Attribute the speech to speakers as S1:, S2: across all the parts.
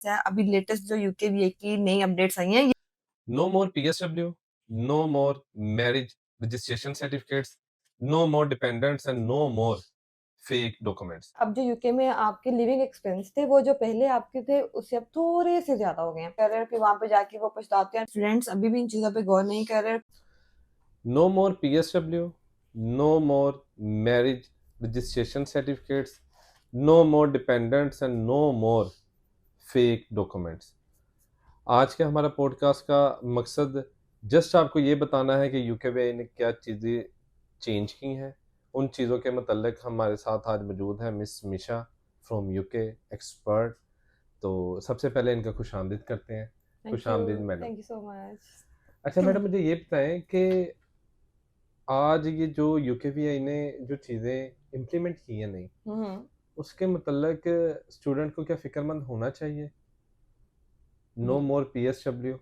S1: है अभी लेटेस्ट जो यूके की नई अपडेट्स आई हैं।
S2: No more PSW, no more marriage registration certificates, no more dependents, and no more fake documents.
S1: अब जो यूके में आपके लिविंग एक्सपेंस थे वो जो पहले आपके थे उससे अब थोड़े से ज्यादा हो गए हैं। कह रहे हैं कि वहां पे जाके वो पछताते हैं। स्टूडेंट्स अभी भी इन चीजों पे गौर नहीं कर रहे।
S2: No more PSW, no more marriage registration certificates, no more dependents, and no more fake documents. आज के हमारा पॉडकास्ट का मकसद जस्ट आपको ये बताना है कि यूके ने क्या चीज़ें चेंज की हैं। उन चीज़ों के मतलब हमारे साथ आज मौजूद है miss Misha from UK expert. तो सबसे पहले इनका खुश आमदीद करते हैं। खुश आमदीद madam.
S1: Thank you so much.
S2: अच्छा मैडम, मुझे ये बताएं कि आज ये जो यूकेवीआई ने जो चीज़ें इम्प्लीमेंट की हैं नई, उसके मतलब स्टूडेंट को क्या फ़िक्रमंद होना चाहिए? नो मोर पीएसडब्ल्यू,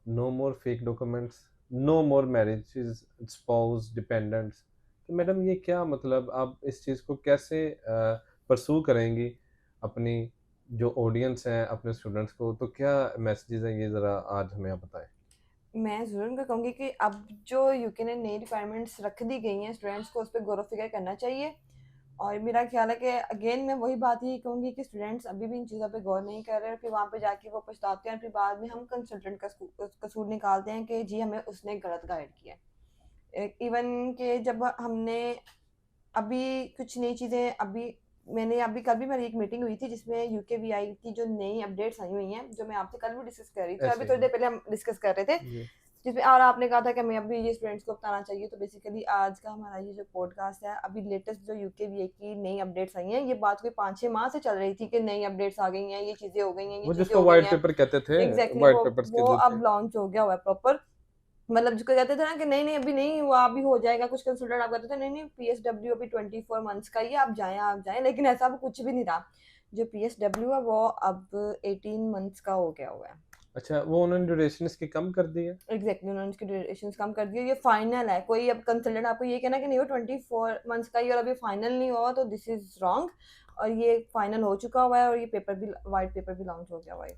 S2: नो मोर फेक डॉक्यूमेंट्स, नो मोर मैरिजेस, स्पाउस, डिपेंडेंट्स। तो मैडम ये क्या मतलब आप इस चीज़ को कैसे परस्यू करेंगी अपनी जो ऑडियंस है अपने स्टूडेंट्स को, तो क्या मैसेजेस हैं ये ज़रा आज हमें आप बताएं।
S1: मैं ज़रूर उनको कहूँगी कि अब जो यूके ने नई रिक्वायरमेंट्स रख दी गई हैं स्टूडेंट्स को उस पर गौर फिक्र करना चाहिए। और मेरा ख्याल है कि अगेन मैं वही बात ही कहूँगी कि स्टूडेंट्स अभी भी इन चीज़ों पे गौर नहीं कर रहे हैं। फिर वहाँ पे जाके वो पछताते हैं। फिर बाद में हम कंसल्टेंट का कसूर निकालते हैं कि जी हमें उसने गलत गाइड किया। इवन के जब हमने अभी कुछ नई चीज़ें अभी कल भी मेरी एक मीटिंग हुई थी जिसमें यूकेवीआई की जो नई अपडेट्स आई हुई हैं जो मैं आपसे कल भी डिस्कस कर रही थी। अभी थोड़ी देर पहले हम डिस्कस कर रहे थे जिसमें और आपने कहा था कि हमें अभी ये स्टूडेंट्स को बताना चाहिए। तो बेसिकली आज का हमारा ये जो पॉडकास्ट है अभी लेटेस्ट जो यूकेवीआई की नई अपडेट्स आई हैं। ये बात कोई 5-6 माह से चल रही थी कि नई अपडेट्स आ गई हैं, ये चीज़ें हो गई हैं, ये
S2: वो
S1: चीज़ें
S2: जिसको
S1: हो गई
S2: व्हाइट
S1: हैं।
S2: पेपर कहते थे,
S1: एग्जैक्टली
S2: व्हाइट
S1: वो
S2: पेपर्स के
S1: वो
S2: जो थे।
S1: अब लॉन्च हो गया हुआ है प्रॉपर। मतलब जिसको कहते थे ना कि नहीं नहीं अभी नहीं हुआ अभी हो जाएगा। कुछ कंसल्टेंट आप कहते थे नहीं नहीं पीएसडब्ल्यू अभी 24 मंथ्स का ही है, आप जाएं, लेकिन ऐसा अब कुछ भी नहीं रहा। जो पीएसडब्ल्यू है वो अब 18 मंथ्स का हो गया हुआ है।
S2: अच्छा, वो उन्होंने ड्यूरेशन इसकी कम कर दी है।
S1: एग्जैक्टली उन्होंने इसकी ड्यूरेशन कम कर दी है। ये फाइनल है। कोई अब कंसल्टेंट आपको ये कहना कि नहीं वो 24 मंथ्स का ही और अभी फाइनल नहीं हुआ तो दिस इज रॉन्ग। और ये फाइनल हो चुका हुआ है और ये पेपर भी व्हाइट पेपर भी लॉन्च हो गया हुआ है।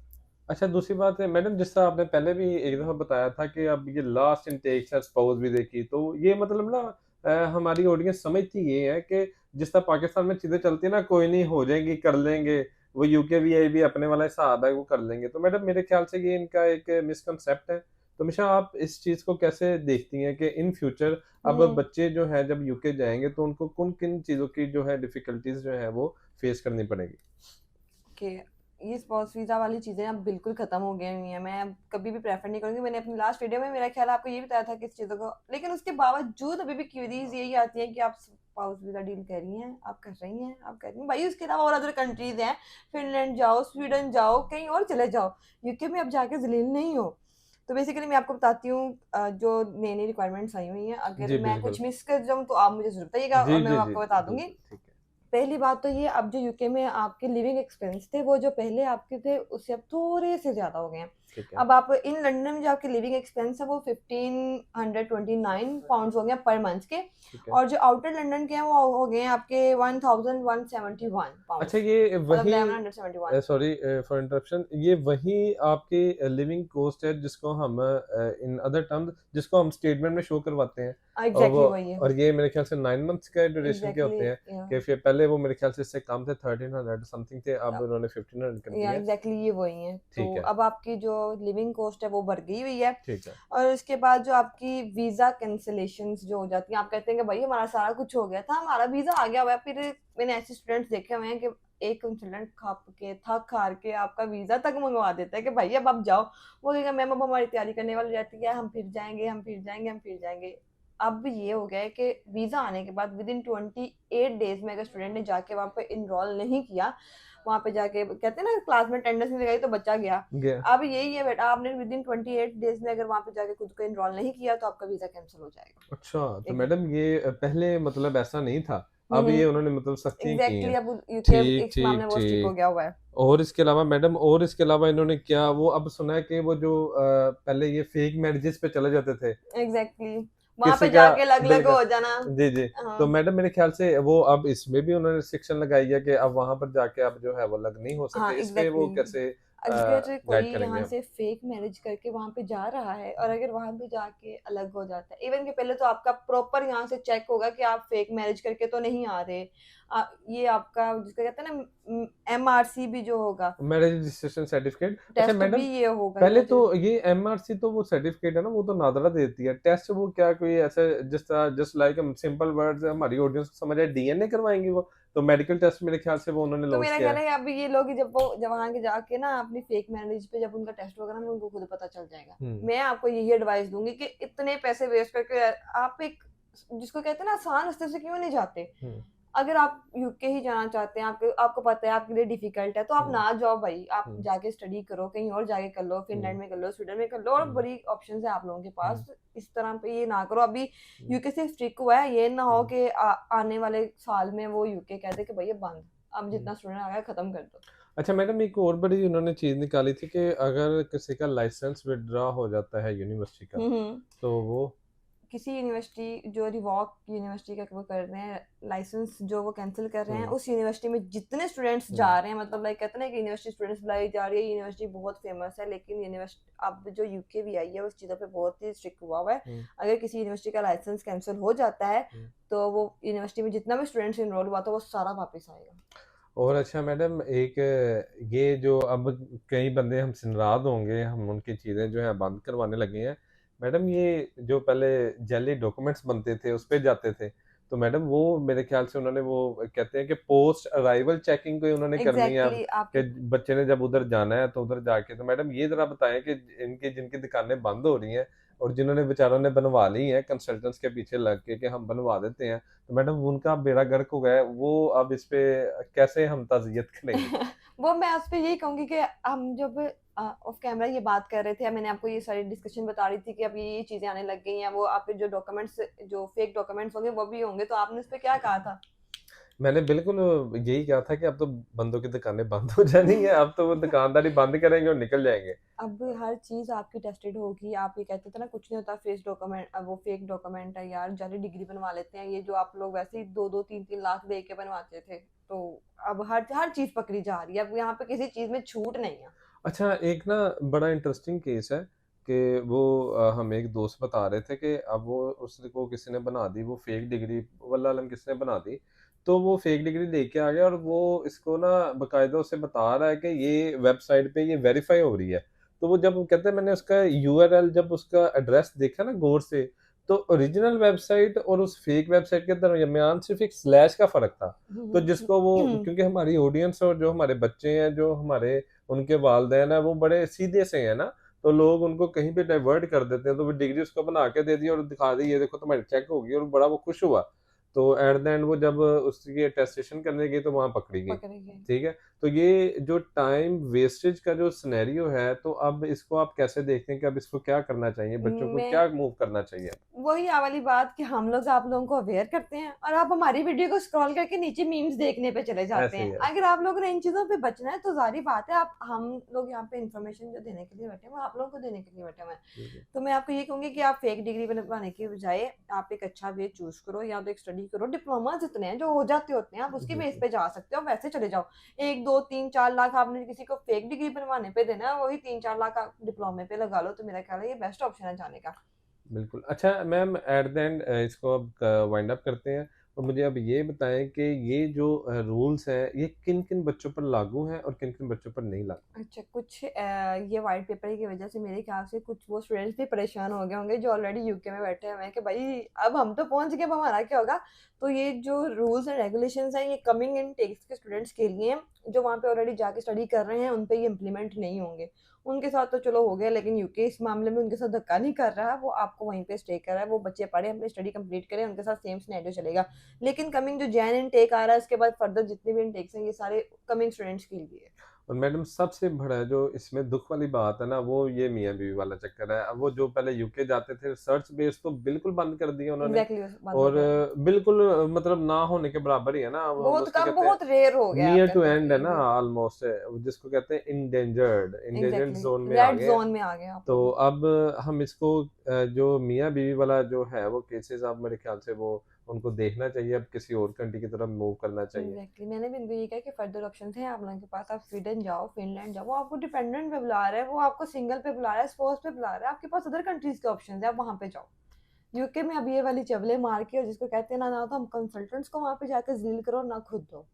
S2: अच्छा, दूसरी बात है मैडम, जिस तरह आपने पहले भी एक दफ़ा बताया था कि अब ये लास्ट इनटेक है स्पाउस वीज़े की, तो ये मतलब ना हमारी ऑडियंस समझती ये है कि जिस तरह पाकिस्तान में चीज़ें चलती है ना, कोई नहीं हो जाएंगी, कर लेंगे, वो यूकेवीआई भी अपने वाला हिसाब है, वो कर लेंगे। तो मैडम मेरे ख्याल से ये इनका एक मिसकंसेप्ट है। तो हमेशा आप इस चीज़ को कैसे देखती हैं कि इन फ्यूचर अब बच्चे जो हैं जब यूके जाएँगे तो उनको किन चीज़ों की जो है डिफ़िकल्टीज़ जो है वो फेस करनी पड़ेगी?
S1: कि ये स्पाउस वीज़ा वाली चीज़ें अब बिल्कुल ख़त्म हो गई हुई हैं। मैं अब कभी भी प्रेफर नहीं करूँगी। मैंने अपनी लास्ट वीडियो में मेरा ख्याल आपको ये बताया था कि इस चीज़ों को, लेकिन उसके बावजूद अभी भी क्वेरीज यही आती हैं कि आप स्पाउस वीज़ा डील कर रही हैं, आप कर रही हैं, आप कर रही हैं भाई। उसके अलावा और अदर कंट्रीज हैं, फिनलैंड जाओ, स्वीडन जाओ, कहीं और चले जाओ, यूके में अब जाके जलील नहीं हो। तो बेसिकली मैं आपको बताती हूँ जो नई नई रिक्वायरमेंट्स आई हुई हैं। अगर
S2: जी,
S1: मैं
S2: बिल्कुल।
S1: कुछ मिस कर जाऊँ तो आप मुझे ज़रूर बताइएगा
S2: जी,
S1: और मैं
S2: जी, जी,
S1: आपको बता दूंगी।
S2: बिल्कुल, ठीक है।
S1: पहली बात तो ये अब जो यूके में आपके लिविंग एक्सपेंस थे वो जो पहले आपके थे उससे अब थोड़े से ज़्यादा हो गए हैं।
S2: ठीक है,
S1: अब आप इन लंदन में जो आपके लिविंग एक्सपेंस है वो 1529 पाउंड हो गए पर मंथ के।
S2: ठीक है।
S1: और जो आउटर लंदन के हैं वो हो गए हैं आपके 1171 पाउंड,
S2: अच्छा, ये
S1: मतलब
S2: वही
S1: 1171।
S2: सॉरी फॉर इंटरप्शन, ये वही आपकी लिविंग कॉस्ट है जिसको हम इन अदर टर्म्स जिसको हम स्टेटमेंट में शो करवाते हैं। और वो
S1: एग्जैक्टली वही है।
S2: और ये मेरे ख्याल से 9 मंथ्स का ड्यूरेशन के
S1: एग्जैक्टली
S2: होते हैं कि फिर पहले वो मेरे ख्याल से इससे कम थे, 1300 समथिंग थे, अब उन्होंने 1500 कर
S1: या
S2: दिया है।
S1: एग्जैक्टली ये वही है। तो
S2: ठीक है,
S1: अब आपकी जो लिविंग कॉस्ट है वो बढ़ गई हुई है।
S2: ठीक है।
S1: और उसके बाद जो आपकी वीजा कैंसिलेशंस जो हो जाती हैं, आप कहते हैं कि भाई हमारा सारा कुछ हो गया था, हमारा वीजा आ गया हुआ है। फिर मैंने ऐसे स्टूडेंट्स देखे हुए हैं कि एक कंसल्टेंट खप के थक हार के आपका वीजा तक मंगवा देता है कि भाई अब आप जाओ। वो कहेगा मैम अब हमारी तैयारी करने वाली रहती है, हम फिर जाएंगे, हम फिर जाएंगे, हम फिर जाएंगे। अब ये हो गया है कि वीजा आने के बाद विद इन 28 डेज में अगर स्टूडेंट ने जाके वहाँ पे इनरोल नहीं किया, वहाँ पे जाके कहते हैं ना क्लास में अटेंडेंस नहीं लगाई तो बच्चा गया।
S2: गया।
S1: अब यही है बेटा, आपने विद इन 28 डेज में अगर वहाँ पे जाके खुद को इनरोल नहीं किया तो आपका वीजा कैंसिल हो जाएगा।
S2: अच्छा, तो
S1: एक
S2: मैडम ये पहले मतलब ऐसा नहीं था। अब ये उन्होंने मतलब सख्तियाँ की
S1: एग्जैक्टली
S2: हैं।
S1: अब यूके
S2: ठीक,
S1: इस
S2: ठीक,
S1: मामले में वो स्ट्रिक्ट हो
S2: ठीक।
S1: गया हुआ है।
S2: और इसके अलावा मैडम, और इसके अलावा इन्होंने क्या वो अब सुना है कि वो जो पहले ये फेक मैरिजेस पे चले जाते थे,
S1: एग्जैक्टली वहाँ
S2: किसी
S1: पे
S2: का
S1: जाके अलग अलग
S2: बिल्कुल।
S1: हो जाना।
S2: जी, जी।
S1: हाँ
S2: तो मैडम मेरे ख्याल से वो अब इसमें भी उन्होंने रिस्ट्रिक्शन लगाई है कि अब वहाँ पर जाके अब जो है वो अलग नहीं हो
S1: हाँ
S2: सकते। इस पे वो
S1: एग्जैक्टली
S2: कैसे
S1: अगर कोई
S2: गाइड करेंगे
S1: यहाँ
S2: हम।
S1: से फेक मैरिज करके वहां पे जा रहा है और अगर वहां पे जाके अलग हो जाता है, इवन कि पहले तो आपका प्रॉपर यहाँ से चेक होगा कि आप फेक मैरिज करके तो नहीं आ रहे। ये आपका जिसका कहते हैं ना MRC भी जो होगा,
S2: मैरिज रजिस्ट्रेशन सर्टिफिकेट। अच्छा
S1: टेस्ट भी
S2: मैडम,
S1: ये होगा, ये
S2: पहले
S1: वो
S2: तो
S1: चीज।
S2: ये एमआरसी तो वो सर्टिफिकेट है ना, वो तो नादरा देती है। टेस्ट वो क्या कोई ऐसा जिस तरह जस्ट लाइक सिंपल वर्ड्स हमारी ऑडियंस को समझ आए, डीएनए करवाएंगी वो? तो मेडिकल टेस्ट मेरे ख्याल से वो उन्होंने
S1: तो
S2: लॉन्च
S1: मेरा
S2: किया
S1: ख्याल
S2: है।
S1: है कि अब ये लोग जब वहां के जाके ना अपनी फेक मैरिज पे जब उनका टेस्ट होगा ना, उनको खुद पता चल जाएगा।
S2: हम्म।
S1: मैं आपको यही एडवाइस दूंगी कि इतने पैसे वेस्ट करके आप एक जिसको कहते हैं ना आसान रास्ते से क्यों नहीं जाते।
S2: हम्म।
S1: अगर आप यूके ही जाना चाहते हैं, आपको आपको पता है आपके लिए डिफिकल्ट है, तो आप
S2: हम्म।
S1: ना जाओ भाई, आप
S2: हम्म।
S1: जाके स्टडी करो, कहीं और जाके कर लो,
S2: हम्म।
S1: फिनलैंड में कर लो, स्वीडन में कर लो, और
S2: हम्म।
S1: बड़ी ऑप्शन है आप लोगों के
S2: हम्म।
S1: पास। इस तरह पे ये ना करो अभी।
S2: हम्म।
S1: यूके से स्ट्रिक हुआ है, ये ना हो
S2: हम्म।
S1: कि आने वाले साल में वो यूके कहते कि भाई ये बंद, अब
S2: हम्म।
S1: जितना स्टूडेंट आ गया खत्म कर दो।
S2: अच्छा मैडम, एक और बड़ी उन्होंने चीज निकाली थी कि अगर किसी का लाइसेंस विड्रॉ हो जाता है यूनिवर्सिटी का,
S1: हम्म।
S2: तो वो
S1: किसी यूनिवर्सिटी जो रिवॉक यूनिवर्सिटी का वो कर रहे हैं, लाइसेंस जो वो कैंसिल कर रहे हैं,
S2: हम्म।
S1: उस यूनिवर्सिटी में जितने स्टूडेंट्स जा
S2: हम्म।
S1: रहे हैं, मतलब लाइक कहते हैं ना कि यूनिवर्सिटी स्टूडेंट्स बुलाई जा रही है, यूनिवर्सिटी बहुत फेमस है, लेकिन यूनिवर्सिटी अब जो यूके भी आई है उस चीज़ों पे बहुत ही स्ट्रिक्ट हुआ हुआ है।
S2: हम्म।
S1: अगर किसी यूनिवर्सिटी का लाइसेंस कैंसिल हो जाता है,
S2: हम्म।
S1: तो वो यूनिवर्सिटी में जितना भी स्टूडेंट्स इनरोल हुआ था वो सारा वापस आएगा।
S2: और अच्छा मैडम, एक ये जो अब कई बंदे हमसे नाराज होंगे, हम उनकी चीज़ें जो है बंद करवाने लगे हैं। मैडम ये जो पहले जैली डॉक्यूमेंट्स बनते थे उस पे जाते थे, तो मैडम वो मेरे ख्याल से उन्होंने वो कहते हैं कि पोस्ट अराइवल चेकिंग कोई उन्होंने करनी है अब,
S1: एग्जैक्टली
S2: कि
S1: आपके
S2: बच्चे ने जब उधर जाना है तो उधर जाके। तो मैडम ये जरा बताएं कि इनकी जिनकी दुकानें बंद हो रही हैं और जिन्होंने बेचारों ने बनवा ली हैं कंसल्टेंट्स के पीछे लग के कि हम बनवा देते हैं, तो मैडम उनका बेड़ा गर्क हो गया है, वो अब इस पे कैसे हम ताज़ियत करेंगे?
S1: वो मैं उस पे यही कहूंगी कि हम जब ऑफ कैमरा ये बात कर रहे थे, मैंने आपको ये सारी डिस्कशन बता रही थी कि अब ये चीजें आने लग गई हैं, वो आपके जो डॉक्यूमेंट्स जो फेक डॉक्यूमेंट्स होंगे वो भी होंगे, तो आपने उस पे क्या कहा था?
S2: मैंने बिल्कुल यही कहा था कि अब तो बंदों की दुकानें बंद हो जानी है, अब तो वो दुकानदारी बंद करेंगे और निकल जाएंगे।
S1: अब हर चीज आपकी टेस्टेड होगी। आप ये कहते थे ना कुछ नहीं होता फेक डॉक्यूमेंट, अब वो फेक डॉक्यूमेंट है यार, जाली डिग्री बनवा लेते हैं, ये जो आप लोग वैसे ही 2-2 3-3 लाख दे के बनवाते थे। तो अब हर हर चीज पकड़ी जा रही है, अब यहाँ पे किसी चीज में छूट नहीं है।
S2: अच्छा एक ना बड़ा इंटरेस्टिंग केस है कि वो हम एक दोस्त बता रहे थे कि अब वो उसको किसी ने बना दी, वो फेक डिग्री वल्लाह अलम किसने बना दी। तो वो फेक डिग्री लेके आ गया और वो इसको ना बकायदा उसे बता रहा है कि ये वेबसाइट पे ये वेरीफाई हो रही है। तो वो जब कहते हैं, मैंने उसका यूआरएल जब उसका एड्रेस देखा ना गौर से, तो ओरिजिनल वेबसाइट और उस फेक वेबसाइट के दरमियान सिर्फ एक स्लैश का फर्क था। तो जिसको वो, क्योंकि हमारी ऑडियंस और जो हमारे बच्चे हैं, जो हमारे उनके वालिदैन हैं, वो बड़े सीधे से हैं ना, तो लोग उनको कहीं पे डाइवर्ट कर देते हैं। तो वो डिग्री उसको बना के दे दी और दिखा दी, ये देखो तुम्हारी चेक होगी, और बड़ा वो खुश हुआ। तो एट द एंड वो जब उसकी अटेस्टेशन करने गई तो वहां पकड़ी गई।
S1: पकड़े गए।
S2: ठीक है। तो ये जो टाइम वेस्टेज का जो सिनेरियो है, तो अब इसको आप कैसे देखते हैं कि अब इसको क्या करना चाहिए, बच्चों को
S1: मैं
S2: क्या मूव करना चाहिए?
S1: वही वाली बात कि हम लोग आप लोगों को अवेयर करते हैं और आप हमारी वीडियो को स्क्रॉल करके नीचे मीम्स देखने पे चले जाते
S2: ऐसे ही
S1: हैं।
S2: है।
S1: अगर आप लोगों ने इन चीजों पे बचना है तो जारी बात है, आप हम लोग यहाँ पे इन्फॉर्मेशन जो देने के लिए बैठे हैं वो आप लोगों को देने के लिए बैठे हुए हैं।
S2: बिल्कुल।
S1: तो मैं आपको ये कहूंगी कि आप फेक डिग्री बनवाने के बजाय आप एक अच्छा वे चूज करो, या तो एक स्टडी करो। डिप्लोमा जितने हैं जो हो जाते होते हैं, आप उसके बेस
S2: बिल्कुल।
S1: पे जा सकते हो, वैसे चले जाओ। 1 2 3 4 लाख आपने किसी को फेक डिग्री बनवाने पे देना है, वही 3 4 लाख आप डिप्लोमे पे लगा लो, तो मेरा ख्याल है ये बेस्ट ऑप्शन है जाने का।
S2: बिल्कुल। अच्छा मैम, एट द एंड इसको अब वाइंड अप करते हैं, और मुझे अब ये बताएं कि ये जो रूल्स हैं ये किन किन बच्चों पर लागू हैं और किन किन बच्चों पर नहीं लागू?
S1: अच्छा, कुछ ये वाइट पेपर की वजह से मेरे ख्याल से कुछ वो स्टूडेंट्स भी परेशान हो गए होंगे जो ऑलरेडी यूके में बैठे हुए हैं कि भाई अब हम तो पहुंच गए, अब हमारा क्या होगा। तो ये जो रूल्स एंड रेगुलेशंस हैं ये कमिंग इन टेक्स के स्टूडेंट्स के लिए हैं, जो वहाँ पे ऑलरेडी जाके स्टडी कर रहे हैं उन पे ये इम्प्लीमेंट नहीं होंगे। उनके साथ तो चलो हो गया, लेकिन यूके इस मामले में उनके साथ धक्का नहीं कर रहा है, वो आपको वहीं पे स्टे कर रहा है। वो बच्चे पढ़े, अपनी स्टडी कंप्लीट करें, उनके साथ सेम सिनेरियो चलेगा। लेकिन कमिंग जो जैन इनटेक आ रहा है, इसके बाद फर्दर जितने भी इनटेक्स हैं ये सारे कमिंग स्टूडेंट्स के लिए है।
S2: और मैडम सबसे बड़ा जो इसमें दुख वाली बात है ना, वो ये मियाँ बीवी वाला चक्कर है। अब वो जो पहले यूके जाते थे, रिसर्च बेस तो बिल्कुल बंद कर दिया उन्होंने।
S1: एग्जैक्टली बंद हो
S2: और
S1: गया।
S2: बिल्कुल मतलब ना होने के बराबर ही है ना, अब हम
S1: बहुत
S2: उसको
S1: कम,
S2: कहते हैं
S1: बहुत रेयर हो गया आप
S2: नियर
S1: कह
S2: टू
S1: सकते
S2: एंड है
S1: हैं
S2: ना,
S1: ये।
S2: ऑलमोस्ट, जिसको कहते हैं इंडेंजर्ड, इंडेंजर्ड
S1: एग्जैक्टली
S2: जोन में आ
S1: रेड
S2: गए हैं।
S1: जोन में आ गए आप
S2: तो
S1: लोग।
S2: अब हम इसको जो मियाँ बीवी वाला जो है वो केसेस, अब मेरे ख्याल से वो उनको देखना चाहिए अब किसी और कंट्री की तरफ मूव करना चाहिए?
S1: एग्जैक्टली मैंने भी इनको ये कहा कि फर्दर ऑप्शन है आप लोगों के पास, आप स्वीडन जाओ, फिनलैंड जाओ, वो आपको डिपेंडेंट पे बुला रहा है, वो आपको सिंगल पे बुला रहा है, स्पोर्ट्स पे बुला रहा है, आपके पास अदर कंट्रीज के ऑप्शन है, आप वहाँ पे जाओ। यूके में अब ये वाली चवले मार के, और जिसको कहते हैं ना तो हम कंसल्टेंट्स को वहाँ पे जाकर जलील करो ना खुद दो।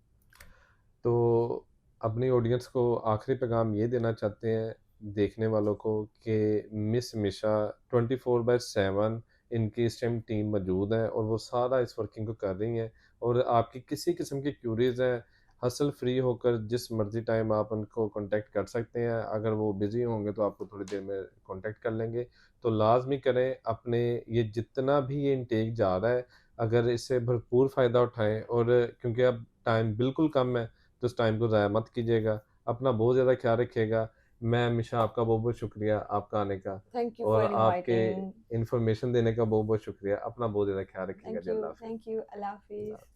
S2: तो अपनी ऑडियंस को आखिरी पैगाम ये देना चाहते हैं देखने वालों को कि मिस मिशा 24/7 इनकी इस टाइम टीम मौजूद है और वो सारा इस वर्किंग को कर रही हैं, और आपकी किसी किस्म की क्यूरीज हैं हसल फ्री होकर जिस मर्जी टाइम आप उनको कांटेक्ट कर सकते हैं। अगर वो बिजी होंगे तो आपको थोड़ी देर में कांटेक्ट कर लेंगे। तो लाजमी करें अपने, ये जितना भी ये इनटेक जा रहा है अगर इससे भरपूर फ़ायदा उठाएं, और क्योंकि अब टाइम बिल्कुल कम है तो उस टाइम को ज़ाया मत कीजिएगा। अपना बहुत ज़्यादा ख़्याल रखिएगा। मैं हमेशा आपका बहुत-बहुत शुक्रिया आपका आने का,
S1: थैंक यू
S2: और
S1: फॉर
S2: आपके
S1: इनवाइटिंग।
S2: इन्फॉर्मेशन देने का बहुत-बहुत शुक्रिया। अपना बहुत ज़्यादा ख़्याल रखिएगा। जी,
S1: थैंक यू,
S2: अल्लाह हाफ़िज़।
S1: Thank you, Allah
S2: Allah
S1: Hafiz.